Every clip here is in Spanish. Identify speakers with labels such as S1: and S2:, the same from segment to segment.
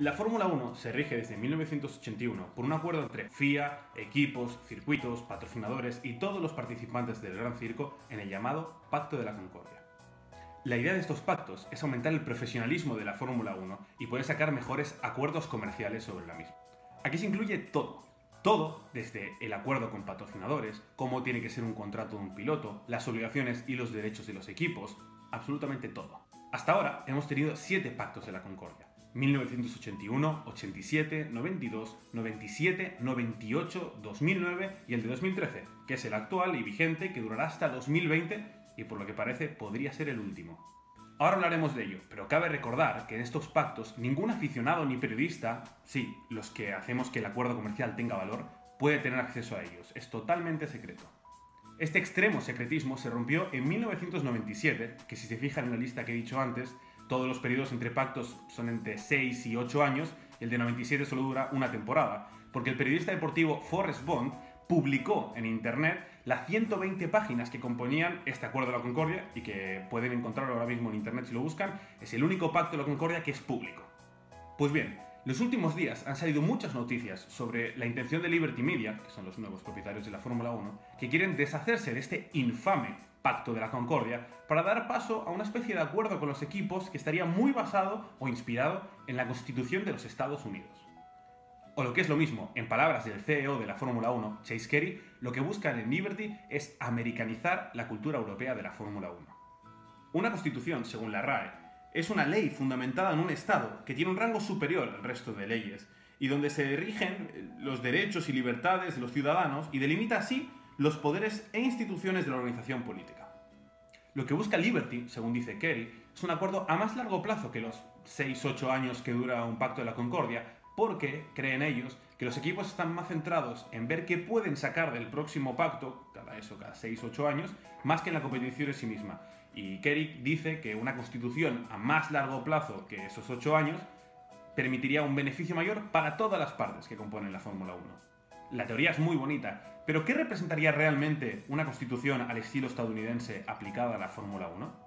S1: La Fórmula 1 se rige desde 1981 por un acuerdo entre FIA, equipos, circuitos, patrocinadores y todos los participantes del Gran Circo en el llamado Pacto de la Concordia. La idea de estos pactos es aumentar el profesionalismo de la Fórmula 1 y poder sacar mejores acuerdos comerciales sobre la misma. Aquí se incluye todo. Todo, desde el acuerdo con patrocinadores, cómo tiene que ser un contrato de un piloto, las obligaciones y los derechos de los equipos, absolutamente todo. Hasta ahora hemos tenido 7 pactos de la Concordia. 1981, 87, 92, 97, 98, 2009 y el de 2013, que es el actual y vigente que durará hasta 2020 y por lo que parece podría ser el último. Ahora hablaremos de ello, pero cabe recordar que en estos pactos ningún aficionado ni periodista, sí, los que hacemos que el acuerdo comercial tenga valor, puede tener acceso a ellos, es totalmente secreto. Este extremo secretismo se rompió en 1997, que si se fijan en la lista que he dicho antes, todos los periodos entre pactos son entre 6 y 8 años, y el de 97 solo dura una temporada, porque el periodista deportivo Forrest Bond publicó en internet las 120 páginas que componían este Acuerdo de la Concordia, y que pueden encontrarlo ahora mismo en internet si lo buscan. Es el único pacto de la Concordia que es público. Pues bien, los últimos días han salido muchas noticias sobre la intención de Liberty Media, que son los nuevos propietarios de la Fórmula 1, que quieren deshacerse de este infame Pacto de la Concordia para dar paso a una especie de acuerdo con los equipos que estaría muy basado o inspirado en la Constitución de los Estados Unidos. O lo que es lo mismo, en palabras del CEO de la Fórmula 1, Chase Carey, lo que buscan en Liberty es americanizar la cultura europea de la Fórmula 1. Una constitución, según la RAE, es una ley fundamentada en un Estado que tiene un rango superior al resto de leyes y donde se rigen los derechos y libertades de los ciudadanos y delimita así los poderes e instituciones de la organización política. Lo que busca Liberty, según dice Carey, es un acuerdo a más largo plazo que los 6-8 años que dura un Pacto de la Concordia, porque creen ellos que los equipos están más centrados en ver qué pueden sacar del próximo pacto, cada 6-8 años, más que en la competición en sí misma. Y Carey dice que una constitución a más largo plazo que esos 8 años permitiría un beneficio mayor para todas las partes que componen la Fórmula 1. La teoría es muy bonita, pero ¿qué representaría realmente una constitución al estilo estadounidense aplicada a la Fórmula 1?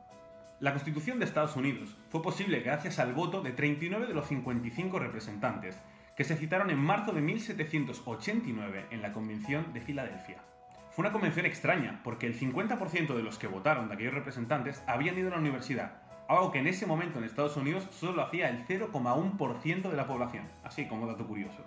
S1: La Constitución de Estados Unidos fue posible gracias al voto de 39 de los 55 representantes, que se citaron en marzo de 1789 en la Convención de Filadelfia. Fue una convención extraña, porque el 50% de los que votaron de aquellos representantes habían ido a la universidad, algo que en ese momento en Estados Unidos solo hacía el 0,1% de la población, así como dato curioso.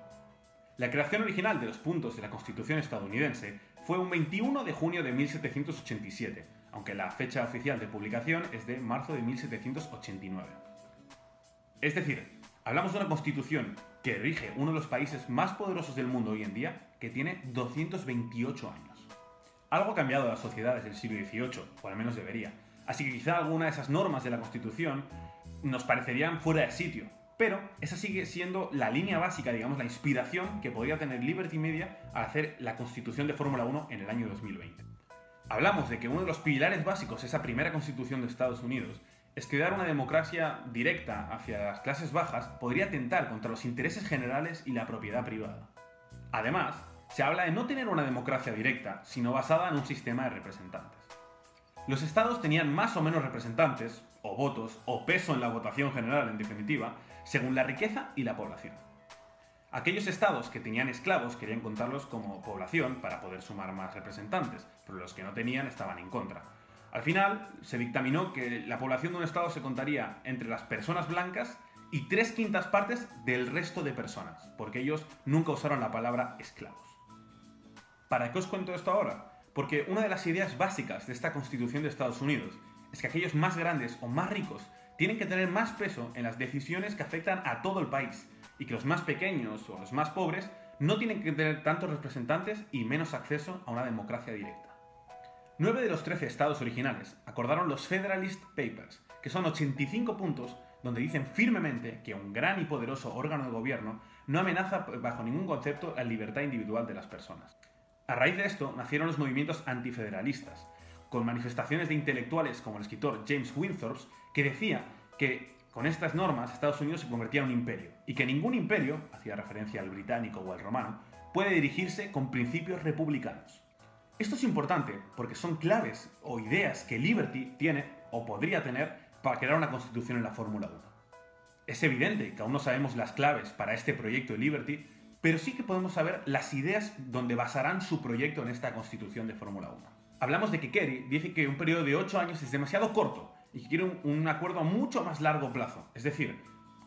S1: La creación original de los puntos de la Constitución estadounidense fue un 21 de junio de 1787, aunque la fecha oficial de publicación es de marzo de 1789. Es decir, hablamos de una constitución que rige uno de los países más poderosos del mundo hoy en día, que tiene 228 años. Algo ha cambiado en las sociedades del siglo XVIII, o al menos debería, así que quizá alguna de esas normas de la Constitución nos parecerían fuera de sitio, pero esa sigue siendo la línea básica, digamos, la inspiración que podría tener Liberty Media al hacer la Constitución de Fórmula 1 en el año 2020. Hablamos de que uno de los pilares básicos de esa primera Constitución de Estados Unidos es que dar una democracia directa hacia las clases bajas podría atentar contra los intereses generales y la propiedad privada. Además, se habla de no tener una democracia directa, sino basada en un sistema de representantes. Los estados tenían más o menos representantes, o votos, o peso en la votación general, en definitiva, según la riqueza y la población. Aquellos estados que tenían esclavos querían contarlos como población para poder sumar más representantes, pero los que no tenían estaban en contra. Al final, se dictaminó que la población de un estado se contaría entre las personas blancas y 3/5 partes del resto de personas, porque ellos nunca usaron la palabra esclavos. ¿Para qué os cuento esto ahora? Porque una de las ideas básicas de esta Constitución de Estados Unidos es que aquellos más grandes o más ricos tienen que tener más peso en las decisiones que afectan a todo el país, y que los más pequeños o los más pobres no tienen que tener tantos representantes y menos acceso a una democracia directa. 9 de los 13 estados originales acordaron los Federalist Papers, que son 85 puntos donde dicen firmemente que un gran y poderoso órgano de gobierno no amenaza bajo ningún concepto la libertad individual de las personas. A raíz de esto nacieron los movimientos antifederalistas, con manifestaciones de intelectuales como el escritor James Winthrop, que decía que con estas normas Estados Unidos se convertía en un imperio, y que ningún imperio, hacía referencia al británico o al romano, puede dirigirse con principios republicanos. Esto es importante porque son claves o ideas que Liberty tiene o podría tener para crear una constitución en la Fórmula 1. Es evidente que aún no sabemos las claves para este proyecto de Liberty, pero sí que podemos saber las ideas donde basarán su proyecto en esta constitución de Fórmula 1. Hablamos de que Kerry dice que un periodo de 8 años es demasiado corto y que quiere un acuerdo a mucho más largo plazo. Es decir,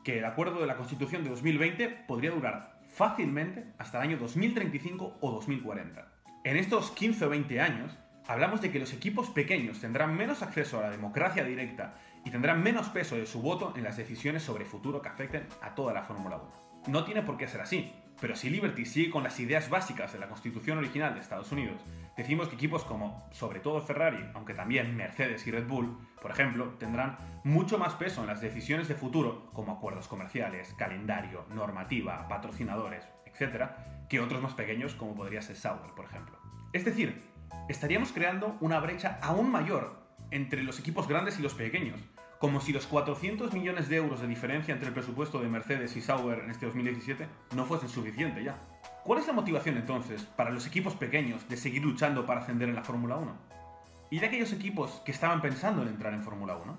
S1: que el acuerdo de la Constitución de 2020 podría durar fácilmente hasta el año 2035 o 2040. En estos 15 o 20 años, hablamos de que los equipos pequeños tendrán menos acceso a la democracia directa y tendrán menos peso de su voto en las decisiones sobre futuro que afecten a toda la Fórmula 1. No tiene por qué ser así, pero si Liberty sigue con las ideas básicas de la Constitución original de Estados Unidos, decimos que equipos como, sobre todo Ferrari, aunque también Mercedes y Red Bull, por ejemplo, tendrán mucho más peso en las decisiones de futuro, como acuerdos comerciales, calendario, normativa, patrocinadores, etc., que otros más pequeños, como podría ser Sauber, por ejemplo. Es decir, estaríamos creando una brecha aún mayor entre los equipos grandes y los pequeños, como si los 400 millones de euros de diferencia entre el presupuesto de Mercedes y Sauber en este 2017 no fuesen suficiente ya. ¿Cuál es la motivación entonces para los equipos pequeños de seguir luchando para ascender en la Fórmula 1? ¿Y de aquellos equipos que estaban pensando en entrar en Fórmula 1?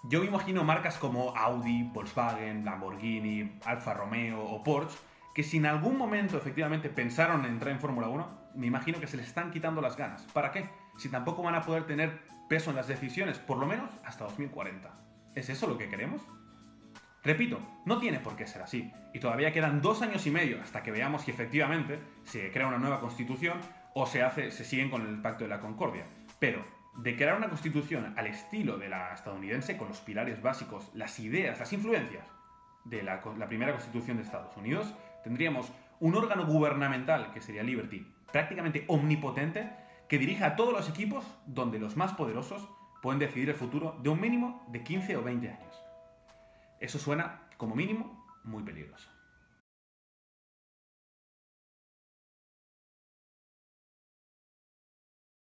S1: Yo me imagino marcas como Audi, Volkswagen, Lamborghini, Alfa Romeo o Porsche que si en algún momento efectivamente pensaron en entrar en Fórmula 1, me imagino que se les están quitando las ganas. ¿Para qué? Si tampoco van a poder tener peso en las decisiones, por lo menos hasta 2040. ¿Es eso lo que queremos? Repito, no tiene por qué ser así, y todavía quedan 2 años y medio hasta que veamos si efectivamente se crea una nueva constitución o se siguen con el Pacto de la Concordia. Pero, de crear una constitución al estilo de la estadounidense, con los pilares básicos, las ideas, las influencias de la primera constitución de Estados Unidos, tendríamos un órgano gubernamental, que sería Liberty, prácticamente omnipotente, que dirija a todos los equipos donde los más poderosos pueden decidir el futuro de un mínimo de 15 o 20 años. Eso suena, como mínimo, muy peligroso.